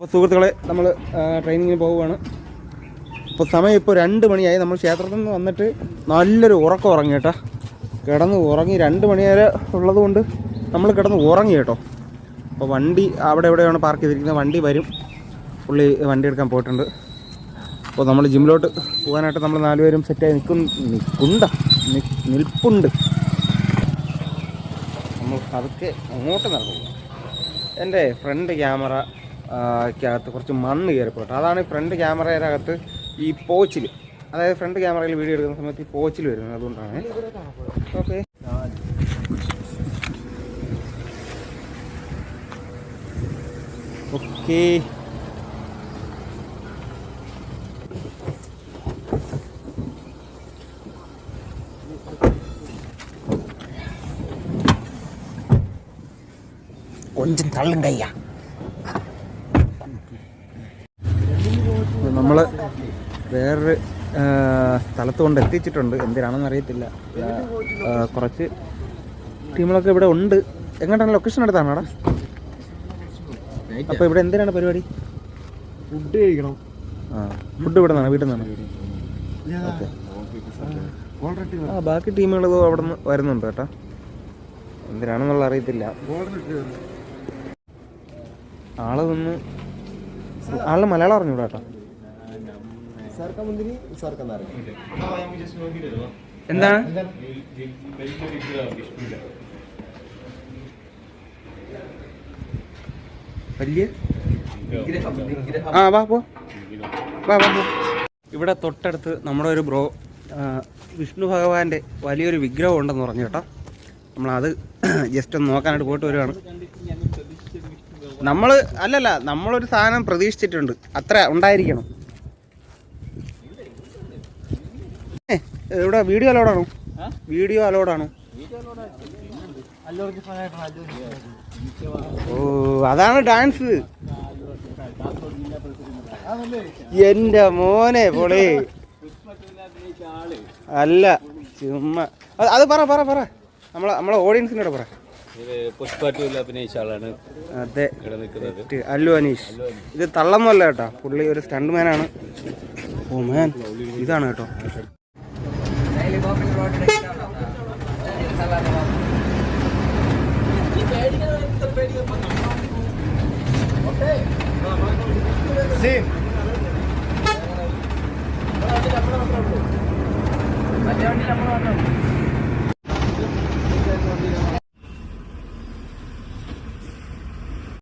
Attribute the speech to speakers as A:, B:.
A: അപ്പോൾ സുഹൃത്തുക്കളെ, നമ്മൾ ട്രെയിനിങ്ങിന് പോവുകയാണ്. അപ്പോൾ സമയം ഇപ്പോൾ 2 മണിയായി. നമ്മൾ ക്ഷേത്രത്തിൽ നിന്ന് വന്നിട്ട് നല്ലൊരു ഉറക്കം ഉറങ്ങി കേട്ടോ. കിടന്ന് ഉറങ്ങി 2 മണി വരെ ഉള്ളത് കൊണ്ട് നമ്മൾ കിടന്ന് ഉറങ്ങി കേട്ടോ. അപ്പോൾ വണ്ടി അവിടെ എവിടെയാണ് പാർക്ക് ചെയ്തിരിക്കുന്നത്. വണ്ടി വരും, പുള്ളി വണ്ടി എടുക്കാൻ പോയിട്ടുണ്ട്. അപ്പോൾ നമ്മൾ ജിമ്മിലോട്ട് പോകാനായിട്ട് നമ്മൾ 4 പേരും സെറ്റായി നിൽപ്പുണ്ട്. നമ്മൾ അതൊക്കെ അങ്ങോട്ട് നടക്കുക. എൻ്റെ ഫ്രണ്ട് ക്യാമറ ക്കകത്ത് കുറച്ച് മണ്ണ് കയറിപ്പോട്ടെ. അതാണ് ഫ്രണ്ട് ക്യാമറയുടെ അകത്ത് ഈ പോച്ചിൽ, അതായത് ഫ്രണ്ട് ക്യാമറയിൽ വീഡിയോ എടുക്കുന്ന സമയത്ത് ഈ പോച്ചിൽ വരുന്നത്. അതുകൊണ്ടാണ്. Okay, okay. കൊഞ്ചം തള്ളും കയ്യ. നമ്മൾ വേറൊരു സ്ഥലത്ത് കൊണ്ട് എത്തിച്ചിട്ടുണ്ട്. എന്തിനാണെന്ന് അറിയത്തില്ല. കുറച്ച് ടീമുകളൊക്കെ ഇവിടെ ഉണ്ട്. എങ്ങോട്ടാണ് ലൊക്കേഷൻ എടുത്താണ് അവിടെ? അപ്പോൾ ഇവിടെ എന്തിനാണ് പരിപാടി?
B: ഫുഡ് കഴിക്കണം.
A: ഫുഡ് ഇവിടെ നിന്നാണ്, വീട്ടിൽ നിന്നാണ്. ഓക്കെ. ബാക്കി ടീമുകൾ അവിടെ നിന്ന് വരുന്നുണ്ട് കേട്ടോ. എന്തിനാണെന്നുള്ള അറിയത്തില്ല. ആള് മലയാളം അറിഞ്ഞൂടാ കേട്ടോ. എന്താണ് വലിയ വാ പോ. ഇവിടെ തൊട്ടടുത്ത് നമ്മുടെ ഒരു ബ്രോ വിഷ്ണു ഭഗവാന്റെ വലിയൊരു വിഗ്രഹം ഉണ്ടെന്ന് പറഞ്ഞു കേട്ടോ. നമ്മളത് ജസ്റ്റ് ഒന്ന് നോക്കാനായിട്ട് പോയിട്ട് വരുവാണ്. നമ്മളൊരു സാധനം പ്രതീക്ഷിച്ചിട്ടുണ്ട്. അത്ര ഉണ്ടായിരിക്കണം. ഇവിടെ വീഡിയോ അലോഡാണോ? വീഡിയോ അലോഡാണോ? ഓ, അതാണ് ഡാൻസ്. എന്റെ മോനെ പൊളി. അല്ല, ചുമ്മാ അത് പറ നമ്മളെ ഓഡിയൻസിനോട് പറ.
B: പുഷ്പ 2 അഭിനയിച്ച ആളാണ്.
A: അതെ, അല്ലു അനീഷ്. ഇത് തള്ളൊന്നുമല്ല കേട്ടോ, പുള്ളി ഒരു സ്റ്റണ്ട് മാനാണ്. ഓ മാൻ, ഇതാണ് കേട്ടോ. മറ്റേ വണ്ടി നമ്മൾ